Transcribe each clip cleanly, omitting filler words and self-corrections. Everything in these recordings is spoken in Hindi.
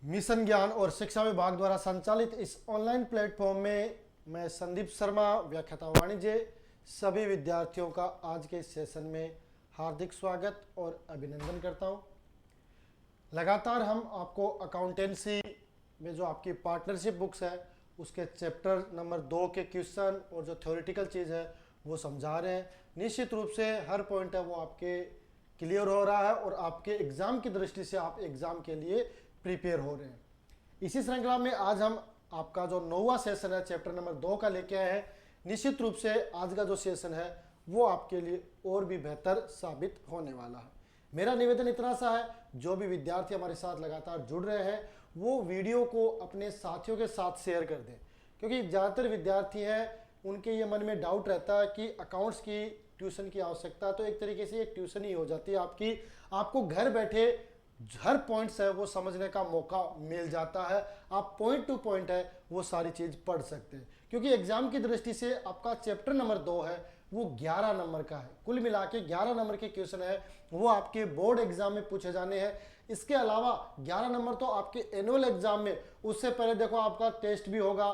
मिशन ज्ञान और शिक्षा विभाग द्वारा संचालित इस ऑनलाइन प्लेटफॉर्म में मैं संदीप शर्मा व्याख्याता वाणिज्य सभी विद्यार्थियों का आज के इस सेशन में हार्दिक स्वागत और अभिनंदन करता हूं। लगातार हम आपको अकाउंटेंसी में जो आपकी पार्टनरशिप बुक्स है उसके चैप्टर नंबर 2 के क्वेश्चन और जो थ्योरेटिकल चीज़ है वो समझा रहे हैं। निश्चित रूप से हर पॉइंट है वो आपके क्लियर हो रहा है और आपके एग्जाम की दृष्टि से आप एग्जाम के लिए प्रिपेयर हो रहे हैं। इसी श्रृंखला में आज हम आपका जो 9वां सेशन है चैप्टर नंबर 2 का लेके आए हैं। निश्चित रूप से आज का जो सेशन है वो आपके लिए और भी बेहतर साबित होने वाला है। मेरा निवेदन इतना सा है, जो भी विद्यार्थी हमारे साथ लगातार जुड़ रहे हैं वो वीडियो को अपने साथियों के साथ शेयर कर दें, क्योंकि ज़्यादातर विद्यार्थी हैं उनके ये मन में डाउट रहता है कि अकाउंट्स की ट्यूशन की आवश्यकता तो एक तरीके से एक ट्यूशन ही हो जाती है आपकी। आपको घर बैठे हर पॉइंट्स है वो समझने का मौका मिल जाता है। आप पॉइंट टू पॉइंट है वो सारी चीज़ पढ़ सकते हैं, क्योंकि एग्जाम की दृष्टि से आपका चैप्टर नंबर 2 है वो 11 नंबर का है। कुल मिला के 11 नंबर के क्वेश्चन है वो आपके बोर्ड एग्जाम में पूछे जाने हैं। इसके अलावा 11 नंबर तो आपके एनुअल एग्जाम में, उससे पहले देखो आपका टेस्ट भी होगा,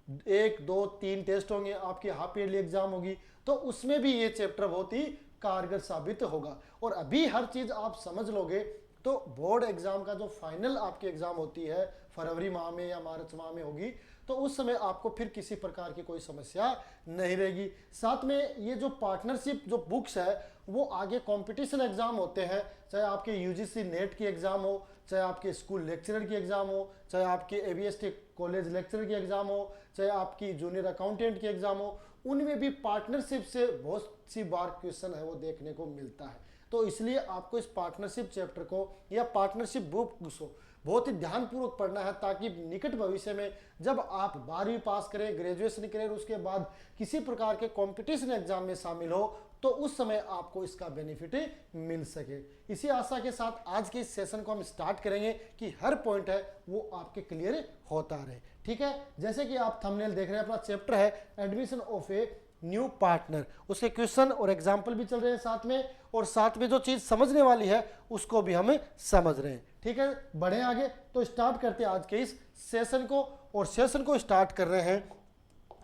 1 2 3 टेस्ट होंगे, आपकी हाफ ईयरली एग्जाम होगी, तो उसमें भी ये चैप्टर बहुत ही कारगर साबित होगा। और अभी हर चीज़ आप समझ लोगे तो बोर्ड एग्जाम का जो फाइनल आपकी एग्जाम होती है फरवरी माह में या मार्च माह में होगी, तो उस समय आपको फिर किसी प्रकार की कोई समस्या नहीं रहेगी। साथ में ये जो पार्टनरशिप जो बुक्स है वो आगे कंपटीशन एग्जाम होते हैं, चाहे आपके यूजीसी नेट की एग्जाम हो, चाहे आपके स्कूल लेक्चरर की एग्जाम हो, चाहे आपके एबीएसटी कॉलेज लेक्चरर की एग्जाम हो, चाहे आपकी जूनियर अकाउंटेंट की एग्जाम हो, उनमें भी पार्टनरशिप से बहुत सी बार क्वेश्चन है वो देखने को मिलता है। तो इसलिए आपको इस पार्टनरशिप चैप्टर को या पार्टनरशिप बुक्स को बहुत ही ध्यानपूर्वक पढ़ना है, ताकि निकट भविष्य में जब आप 12वीं पास करें, ग्रेजुएशन करें, उसके बाद किसी प्रकार के कंपटीशन एग्जाम में शामिल हो तो उस समय आपको इसका बेनिफिट मिल सके। इसी आशा के साथ आज के इस सेशन को हम स्टार्ट करेंगे कि हर पॉइंट है वो आपके क्लियर होता रहे। ठीक है, जैसे कि आप थंबनेल देख रहे हैं, अपना चैप्टर है admission of a new partner, उसके क्वेश्चन और एग्जाम्पल भी चल रहे हैं साथ में, और साथ में जो चीज समझने वाली है उसको भी हम समझ रहे हैं। ठीक है, बढ़े आगे तो स्टार्ट करते हैं आज के इस सेशन को। और सेशन को स्टार्ट कर रहे हैं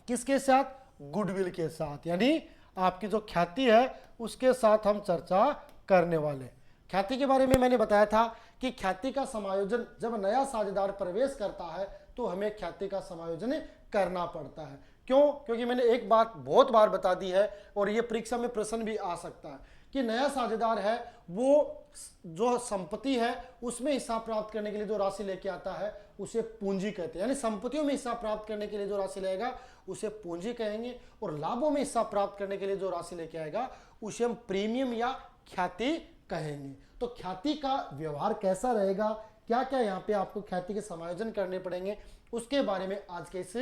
किसके साथ? गुडविल के साथ, यानी आपकी जो ख्याति है उसके साथ हम चर्चा करने वाले। ख्याति के बारे में मैंने बताया था कि ख्याति का समायोजन जब नया साझेदार प्रवेश करता है तो हमें ख्याति का समायोजन करना पड़ता है। क्यों? क्योंकि मैंने एक बात बहुत बार बता दी है और ये परीक्षा में प्रश्न भी आ सकता है कि नया साझेदार है वो जो संपत्ति है उसमें हिस्सा प्राप्त करने के लिए जो राशि लेके आता है उसे पूंजी कहते हैं, यानी संपत्तियों में हिस्सा प्राप्त करने के लिए जो राशि लेगा उसे पूंजी कहेंगे, और लाभों में हिस्सा प्राप्त करने के लिए जो राशि लेके आएगा उसे हम प्रीमियम या ख्याति कहेंगे। तो ख्याति का व्यवहार कैसा रहेगा, क्या क्या यहाँ पे आपको ख्याति के समायोजन करने पड़ेंगे, उसके बारे में आज के इस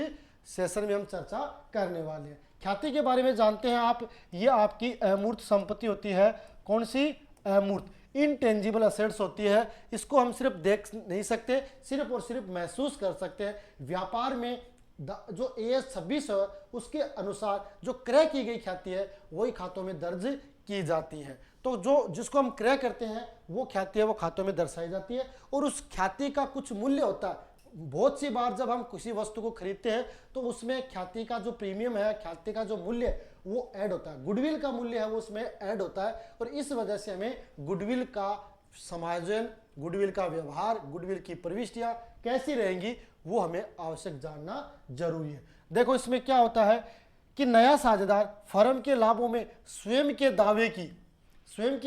सेशन में हम चर्चा करने वाले हैं। ख्याति के बारे में जानते हैं आप, ये आपकी अमूर्त संपत्ति होती है। कौन सी? अमूर्त, इनटेंजिबल असेट्स होती है। इसको हम सिर्फ देख नहीं सकते, सिर्फ और सिर्फ महसूस कर सकते हैं। व्यापार में जो AS 26 है उसके अनुसार जो क्रय की गई ख्याति है वही खातों में दर्ज की जाती है। तो जो जिसको हम क्रय करते हैं वो ख्याति है वो खातों में दर्शाई जाती है, और उस ख्याति का कुछ मूल्य होता है। बहुत सी बार जब हम किसी वस्तु को खरीदते हैं तो उसमें ख्याति का जो प्रीमियम है, ख्याति का जो मूल्य है वो ऐड होता है, गुडविल का मूल्य है वो उसमें ऐड होता है, और इस वजह से हमें गुडविल का समायोजन, गुडविल का व्यवहार, गुडविल की प्रविष्टियां कैसी रहेंगी वो हमें आवश्यक जानना जरूरी है। देखो इसमें क्या होता है कि नया साझेदार फर्म के लाभों में स्वयं की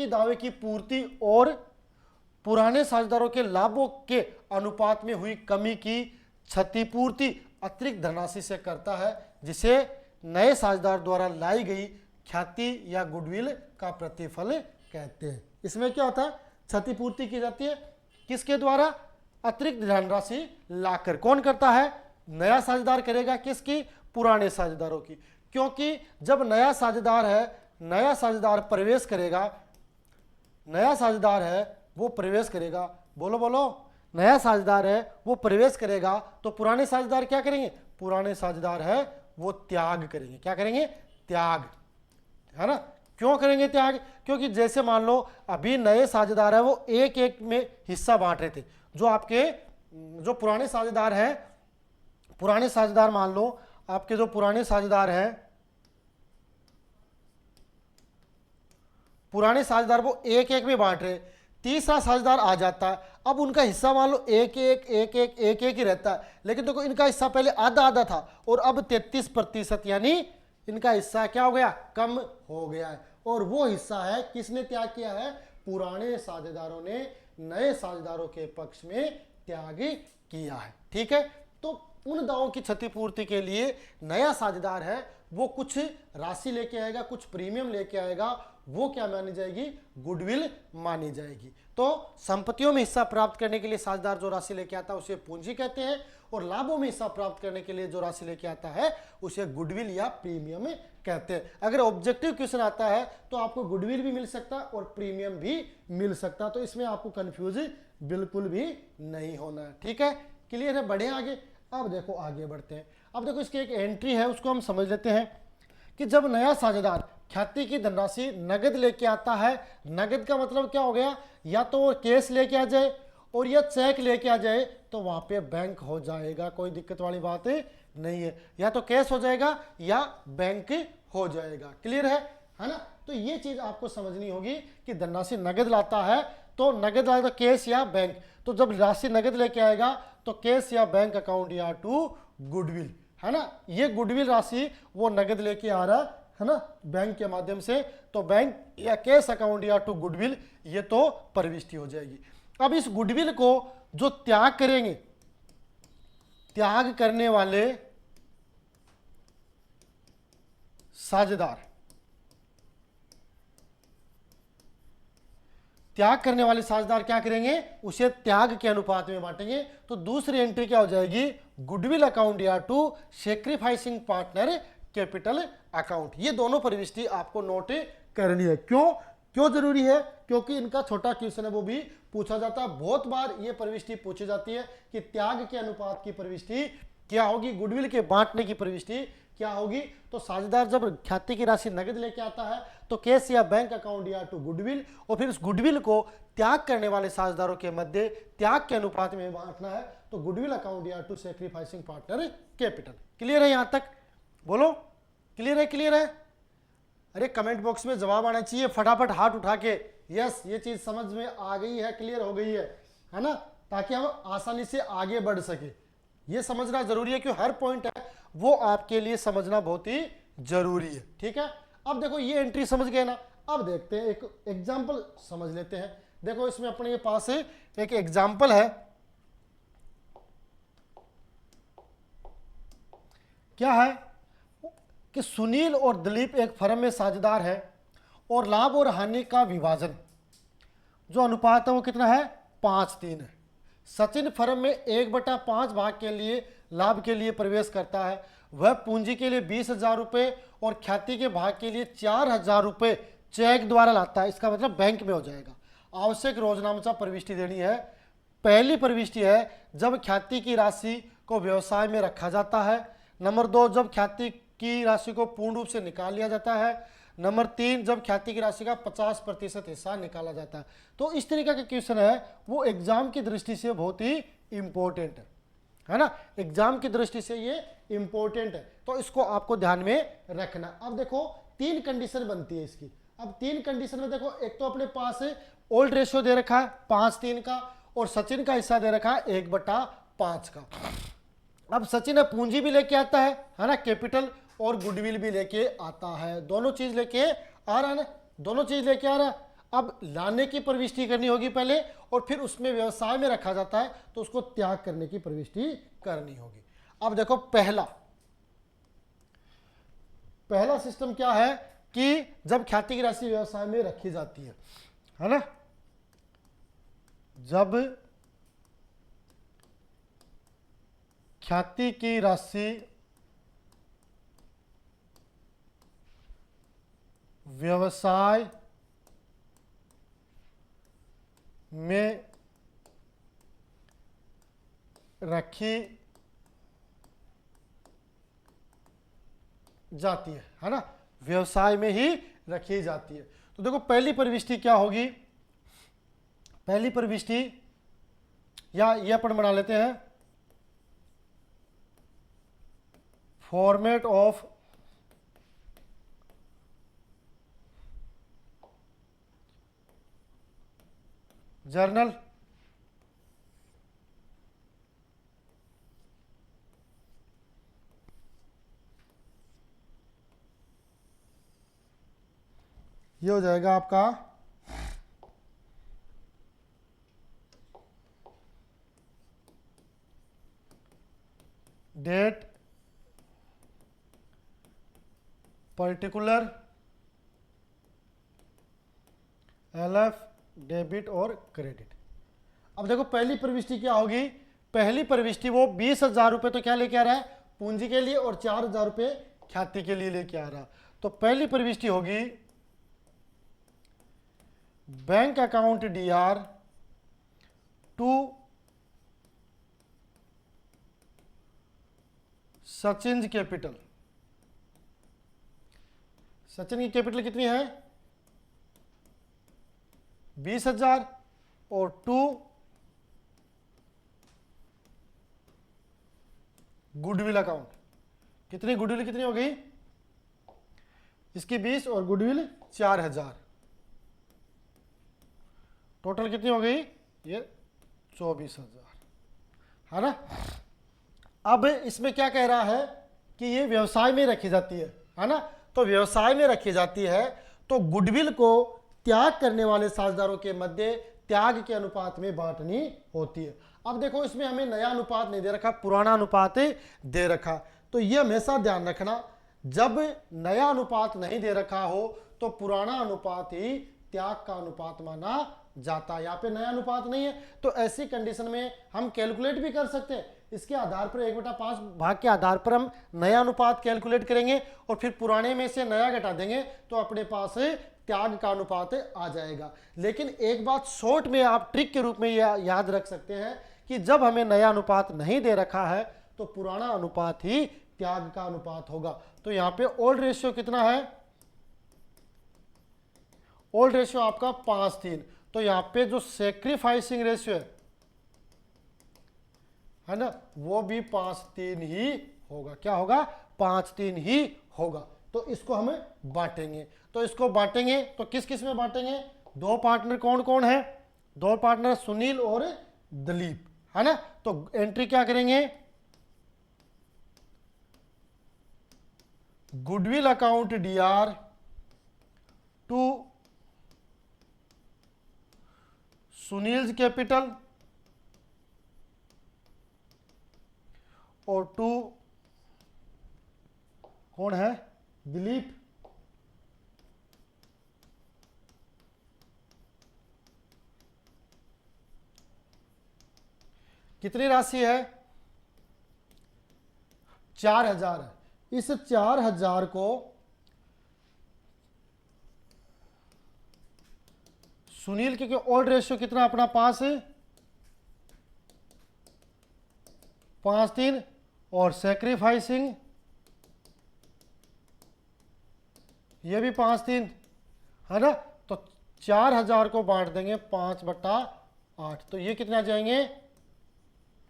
दावे की पूर्ति और पुराने साझेदारों के लाभों के अनुपात में हुई कमी की क्षतिपूर्ति अतिरिक्त धनराशि से करता है, जिसे नए साझेदार द्वारा लाई गई ख्याति या गुडविल का प्रतिफल कहते हैं। इसमें क्या होता है? क्षतिपूर्ति की जाती है किसके द्वारा? अतिरिक्त धनराशि लाकर। कौन करता है? नया साझेदार करेगा। किसकी? पुराने साझेदारों की। क्योंकि जब नया साझेदार है, नया साझेदार प्रवेश करेगा, नया साझेदार है वो प्रवेश करेगा, बोलो बोलो, नया साझेदार है वो प्रवेश करेगा, तो पुराने साझेदार क्या करेंगे? पुराने साझेदार है वो त्याग करेंगे। क्या करेंगे? त्याग, है ना। क्यों करेंगे त्याग? क्योंकि जैसे मान लो अभी नए साझेदार है वो एक एक में हिस्सा बांट रहे थे, जो आपके जो पुराने साझेदार हैं, पुराने साझेदार मान लो आपके जो पुराने साझेदार हैं, पुराने साझेदार वो एक एक में बांट रहे, तीसरा साझेदार आ जाता है, अब उनका हिस्सा मान लो एक एक एक एक एक एक ही रहता है, लेकिन देखो इनका हिस्सा पहले आधा आधा था और अब 33%, यानी इनका हिस्सा क्या हो गया, कम हो गया है। और वो हिस्सा है किसने त्याग किया है, पुराने साझेदारों ने नए साझेदारों के पक्ष में त्याग किया है। ठीक है, तो उन दावों की क्षतिपूर्ति के लिए नया साझेदार है वो कुछ राशि लेके आएगा, कुछ प्रीमियम लेके आएगा, वो क्या मानी जाएगी, गुडविल मानी जाएगी। तो संपत्तियों में हिस्सा प्राप्त करने के लिए साझेदार जो राशि लेके आता है उसे पूंजी कहते हैं, और लाभों में हिस्सा प्राप्त करने के लिए जो राशि लेके आता है उसे गुडविल या प्रीमियम कहते हैं। अगर ऑब्जेक्टिव क्वेश्चन आता है तो आपको गुडविल भी मिल सकता है और प्रीमियम भी मिल सकता है, तो इसमें आपको कंफ्यूज बिल्कुल भी नहीं होना है। ठीक है, क्लियर है, बढ़े आगे। अब देखो आगे बढ़ते हैं। अब देखो इसकी एक एंट्री है, उसको हम समझ लेते हैं कि जब नया साझेदार ख्याति की धनराशि नगद लेके आता है, नगद का मतलब क्या हो गया, या तो वो कैश लेके आ जाए और या चेक लेके आ जाए, तो वहां पे बैंक हो जाएगा, कोई दिक्कत वाली बात नहीं है, या तो कैश हो जाएगा या बैंक हो जाएगा। क्लियर है ना। तो ये चीज आपको समझनी होगी कि धनराशि नगद लाता है तो नगद लाएगा कैश या बैंक, तो जब राशि नगद लेके आएगा तो कैश या बैंक अकाउंट या टू गुडविल, है ना। ये गुडविल राशि वो नगद लेके आ रहा है ना बैंक के माध्यम से, तो बैंक या कैश अकाउंट या टू गुडविल ये तो प्रविष्टि हो जाएगी। अब इस गुडविल को जो त्याग करेंगे, त्याग करने वाले साझेदार, त्याग करने वाले साझेदार क्या करेंगे, उसे त्याग के अनुपात में बांटेंगे। तो दूसरी एंट्री क्या हो जाएगी, गुडविल अकाउंट या to sacrificing partner capital account. ये दोनों प्रविष्टि आपको नोट करनी है। क्यों जरूरी है, क्योंकि इनका छोटा क्वेश्चन है वो भी पूछा जाता है। बहुत बार ये प्रविष्टि पूछी जाती है कि त्याग के अनुपात की प्रविष्टि क्या होगी, गुडविल के बांटने की प्रविष्टि क्या होगी। तो साझेदार जब ख्याति की राशि नगद लेके आता है तो कैश या बैंक अकाउंट या टू गुडविल, और फिर उस गुडविल को त्याग करने वाले साझेदारों के मध्य त्याग के अनुपात में बांटना है, तो गुडविल अकाउंट या to sacrificing partner capital. Clear है, यहां तक बोलो, क्लियर है, क्लियर है। अरे कमेंट बॉक्स में जवाब आना चाहिए, फटाफट हाथ उठा के, यस ये चीज समझ में आ गई है, क्लियर हो गई है ना, ताकि हम आसानी से आगे बढ़ सके। ये समझना जरूरी है कि हर पॉइंट है वो आपके लिए समझना बहुत ही जरूरी है। ठीक है, अब देखो ये एंट्री समझ गए ना। अब देखते हैं एक एग्जाम्पल समझ लेते हैं। देखो इसमें अपने के पास एक एग्जाम्पल है, क्या है कि सुनील और दिलीप एक फर्म में साझेदार है और लाभ और हानि का विभाजन जो अनुपात है वो कितना है, 5:3 है। सचिन फर्म में 1/5 भाग के लिए लाभ के लिए प्रवेश करता है, वह पूंजी के लिए 20,000 रुपये और ख्याति के भाग के लिए 4,000 रुपये चेक द्वारा लाता है। इसका मतलब बैंक में हो जाएगा। आवश्यक रोजनामचा प्रविष्टि देनी है। पहली प्रविष्टि है जब ख्याति की राशि को व्यवसाय में रखा जाता है। नंबर 2 जब ख्याति की राशि को पूर्ण रूप से निकाल लिया जाता है। नंबर 3 जब ख्याति की राशि का 50% हिस्सा निकाला जाता है। तो इस तरीके का क्वेश्चन है वो एग्जाम की दृष्टि से बहुत ही इंपॉर्टेंट है ना, एग्जाम की दृष्टि से ये इंपॉर्टेंट है, तो इसको आपको ध्यान में रखना। अब देखो 3 कंडीशन बनती है इसकी। अब 3 कंडीशन में देखो, एक तो अपने पास ओल्ड रेशियो दे रखा है 5:3 का, और सचिन का हिस्सा दे रखा है 1/5 का। अब सचिन पूंजी भी लेके आता है ना, कैपिटल, और गुडविल भी लेके आता है, दोनों चीज लेके आ रहा है ना, दोनों चीज लेके आ रहा है। अब लाने की प्रविष्टि करनी होगी पहले, और फिर उसमें व्यवसाय में रखा जाता है तो उसको त्याग करने की प्रविष्टि करनी होगी। अब देखो पहला सिस्टम क्या है कि जब ख्याति की राशि व्यवसाय में रखी जाती है ना, जब ख्याति की राशि व्यवसाय में रखी जाती है ना, व्यवसाय में ही रखी जाती है। तो देखो पहली प्रविष्टि क्या होगी, पहली प्रविष्टि या ये अपन बना लेते हैं फॉर्मेट ऑफ जर्नल। ये हो जाएगा आपका डेट, पर्टिकुलर, एलएफ, डेबिट और क्रेडिट। अब देखो पहली प्रविष्टि क्या होगी, पहली प्रविष्टि वो 20,000 रुपये तो क्या लेके आ रहा है, पूंजी के लिए, और 4,000 रुपये ख्याति के लिए लेके आ रहा। तो पहली प्रविष्टि होगी bank account DR to Sachin capital. Sachin की कैपिटल कितनी है 20,000, और टू गुडविल अकाउंट, कितनी गुडविल कितनी हो गई इसकी 20 और गुडविल 4,000, टोटल कितनी हो गई ये 24,000, है ना। अब इसमें क्या कह रहा है कि ये व्यवसाय में रखी जाती है ना। तो व्यवसाय में रखी जाती है तो गुडविल को त्याग करने वाले साझेदारों के मध्य त्याग के अनुपात में बांटनी होती है। अब देखो इसमें हमें नया अनुपात नहीं दे रखा, पुराना अनुपात दे रखा। तो ये हमेशा ध्यान रखना, जब नया अनुपात नहीं दे रखा हो तो पुराना अनुपात ही त्याग का अनुपात माना जाता है। यहाँ पे नया अनुपात नहीं है, तो ऐसी कंडीशन में हम कैलकुलेट भी कर सकते हैं। इसके आधार पर 1/5 भाग के आधार पर हम नया अनुपात कैलकुलेट करेंगे और फिर पुराने में से नया घटा देंगे तो अपने पास त्याग का अनुपात आ जाएगा। लेकिन एक बात शॉर्ट में आप ट्रिक के रूप में याद रख सकते हैं कि जब हमें नया अनुपात नहीं दे रखा है तो पुराना अनुपात ही त्याग का अनुपात होगा। तो यहाँ पे ओल्ड रेशियो कितना है, ओल्ड रेशियो आपका 5:3। तो यहाँ पे जो सेक्रीफाइसिंग रेशियो है ना, वो भी 5:3 ही होगा। क्या होगा 5:3 ही होगा। तो इसको हमें बांटेंगे, तो इसको बांटेंगे तो किस किस में बांटेंगे, दो पार्टनर कौन कौन है, दो पार्टनर सुनील और दिलीप, है ना। तो एंट्री क्या करेंगे, goodwill account DR to Sunil capital और टू कौन है दिलीप। कितनी राशि है 4,000 है। इस 4,000 को सुनील के ओल्ड रेशियो कितना अपना 5:3 और सैक्रिफाइसिंग ये भी 5:3 है ना। तो 4,000 को बांट देंगे 5/8, तो ये कितना जाएंगे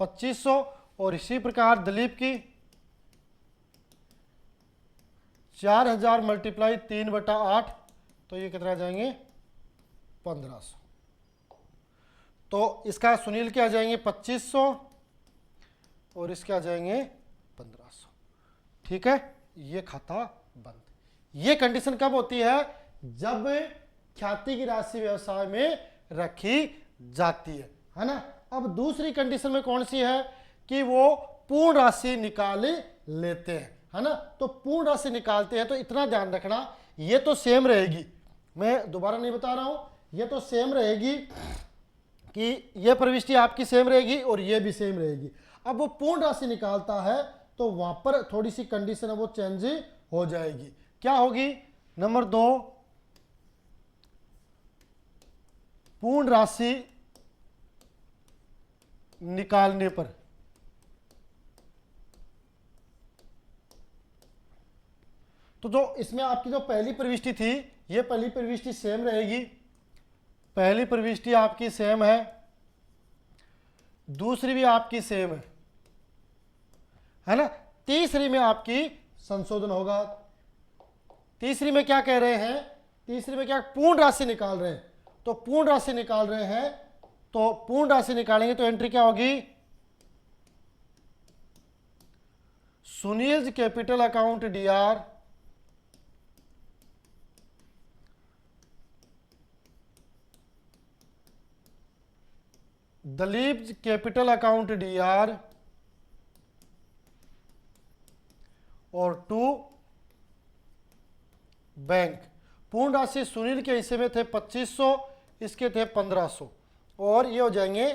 2,500। और इसी प्रकार दिलीप की 4,000 मल्टीप्लाई 3/8, तो ये कितना जाएंगे 1,500। तो इसका सुनील के आ जाएंगे 2,500 और इसके आ जाएंगे 1,500। ठीक है, ये खाता बंद। ये कंडीशन कब होती है, जब ख्याति की राशि व्यवसाय में रखी जाती है ना। अब दूसरी कंडीशन में कौन सी है कि वो पूर्ण राशि निकाल लेते हैं, है ना। तो पूर्ण राशि निकालते हैं तो इतना ध्यान रखना, ये तो सेम रहेगी, मैं दोबारा नहीं बता रहा हूं, ये तो सेम रहेगी कि ये प्रविष्टि आपकी सेम रहेगी और ये भी सेम रहेगी। अब वो पूर्ण राशि निकालता है तो वहां पर थोड़ी सी कंडीशन है वो चेंज हो जाएगी। क्या होगी, नंबर 2, पूर्ण राशि निकालने पर तो जो इसमें आपकी जो पहली प्रविष्टि थी, ये पहली प्रविष्टि सेम रहेगी, पहली प्रविष्टि आपकी सेम है। दूसरी भी आपकी सेम है ना। तीसरी में आपकी संशोधन होगा। तीसरी में क्या कह रहे हैं, तीसरी में क्या पूर्ण राशि निकाल रहे हैं, तो पूर्ण राशि निकाल रहे हैं, तो पूर्ण राशि निकालेंगे तो एंट्री क्या होगी, Sunil capital account DR Dalip capital account DR और टू बैंक। पूर्ण राशि सुनील के हिस्से में थे 2500, इसके थे 1500 और ये हो जाएंगे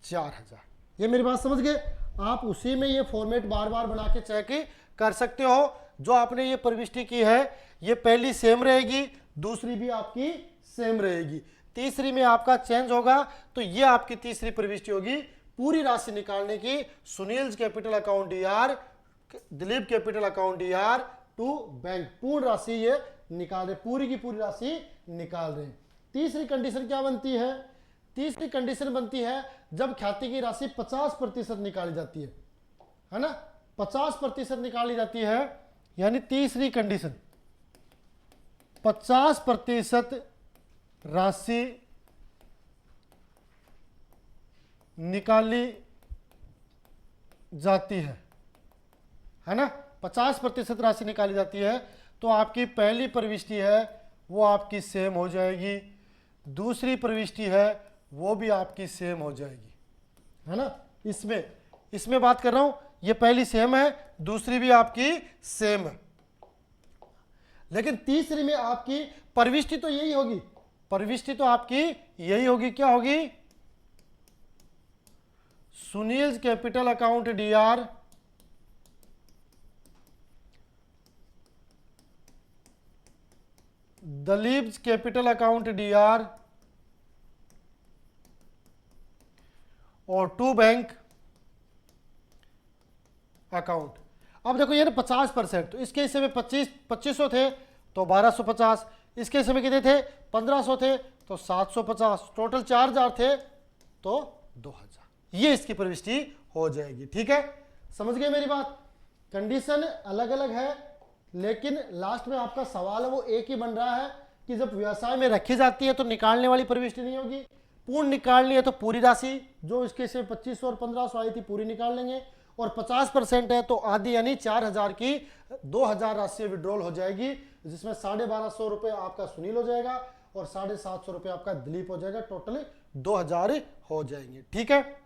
4000। ये मेरी बात समझ गए। आप उसी में ये फॉर्मेट बार बार बना के चेक कर सकते हो। जो आपने ये प्रविष्टि की है ये पहली सेम रहेगी, दूसरी भी आपकी सेम रहेगी, तीसरी में आपका चेंज होगा, तो ये आपकी तीसरी प्रविष्टि होगी पूरी राशि निकालने की। Sunil capital account DR Dilip capital account DR to bank, पूर्ण राशि ये निकाल रहे, पूरी की पूरी राशि निकाल रहे हैं। तीसरी कंडीशन क्या बनती है, तीसरी कंडीशन बनती है जब ख्याति की राशि 50% निकाली जाती है ना, 50% निकाली जाती है, यानी तीसरी कंडीशन 50% राशि निकाली जाती है ना, 50% राशि निकाली जाती है, तो आपकी पहली प्रविष्टि है वो आपकी सेम हो जाएगी, दूसरी प्रविष्टि है वो भी आपकी सेम हो जाएगी, है ना। इसमें बात कर रहा हूं, ये पहली सेम है, दूसरी भी आपकी सेम है, लेकिन तीसरी में आपकी प्रविष्टि तो यही होगी, प्रविष्टि तो आपकी यही होगी, क्या होगी, Sunil capital account DR Dalip capital account DR और टू बैंक अकाउंट। अब देखो ये ना 50%, तो इसके हिस्से में 2500 थे तो 1250, इसके हिस्से में कितने थे 1500 थे तो 750, टोटल 4000 थे तो 2000, ये इसकी प्रविष्टि हो जाएगी। ठीक है, समझ गए मेरी बात। कंडीशन अलग अलग है, लेकिन लास्ट में आपका सवाल है वो एक ही बन रहा है कि जब व्यवसाय में रखी जाती है तो निकालने वाली प्रविष्टि नहीं होगी, पूर्ण निकालनी है तो पूरी राशि जो इसके से 2500 और 1500 आई थी पूरी निकाल लेंगे, और 50% है तो आधी यानी 4000 की 2000 राशि विड्रॉल हो जाएगी, जिसमें 1250 रुपये आपका सुनील हो जाएगा और 750 रुपये आपका दिलीप हो जाएगा, टोटल 2000 हो जाएंगे। ठीक है,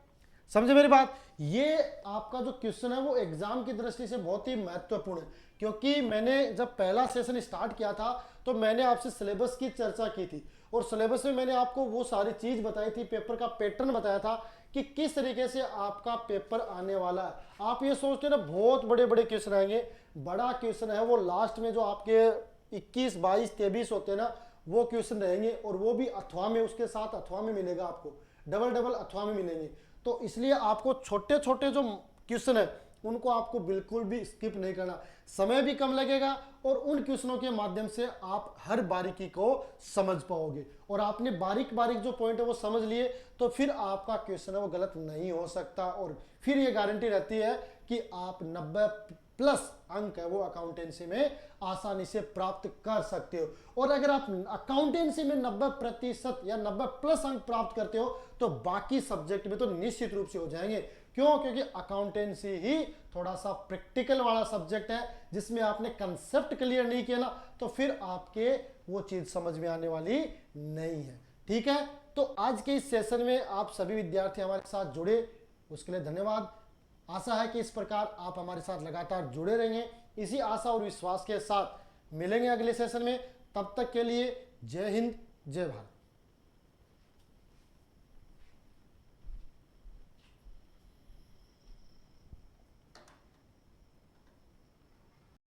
समझे मेरी बात। ये आपका जो क्वेश्चन है वो एग्जाम की दृष्टि से बहुत ही महत्वपूर्ण है, क्योंकि मैंने जब पहला सेशन स्टार्ट किया था तो मैंने आपसे सिलेबस की चर्चा की थी, और सिलेबस में मैंने आपको वो सारी चीज बताई थी, पेपर का पैटर्न बताया था कि किस तरीके से आपका पेपर आने वाला है। आप ये सोचते हैं ना बहुत बड़े बड़े क्वेश्चन आएंगे, बड़ा क्वेश्चन है वो लास्ट में जो आपके 21, 22, 23 होते हैं ना वो क्वेश्चन रहेंगे, और वो भी अथवा में, उसके साथ अथवा में मिलेगा आपको, डबल अथवा में मिलेंगे। तो इसलिए आपको छोटे छोटे जो क्वेश्चन है उनको आपको बिल्कुल भी स्किप नहीं करना, समय भी कम लगेगा और उन क्वेश्चनों के माध्यम से आप हर बारीकी को समझ पाओगे, और आपने बारीक बारीक जो पॉइंट है वो समझ लिए तो फिर आपका क्वेश्चन है वो गलत नहीं हो सकता, और फिर ये गारंटी रहती है कि आप 90+ अंक है वो अकाउंटेंसी में आसानी से प्राप्त कर सकते हो। और अगर आप अकाउंटेंसी में 90% या 90+ अंक प्राप्त करते हो तो बाकी सब्जेक्ट में तो निश्चित रूप से हो जाएंगे। क्यों? क्योंकि अकाउंटेंसी ही थोड़ा सा प्रैक्टिकल वाला सब्जेक्ट है, जिसमें आपने कंसेप्ट क्लियर नहीं किया ना तो फिर आपके वो चीज समझ में आने वाली नहीं है। ठीक है, तो आज के इस सेशन में आप सभी विद्यार्थी हमारे साथ जुड़े, उसके लिए धन्यवाद। आशा है कि इस प्रकार आप हमारे साथ लगातार जुड़े रहेंगे। इसी आशा और विश्वास के साथ मिलेंगे अगले सेशन में। तब तक के लिए जय हिंद, जय भारत।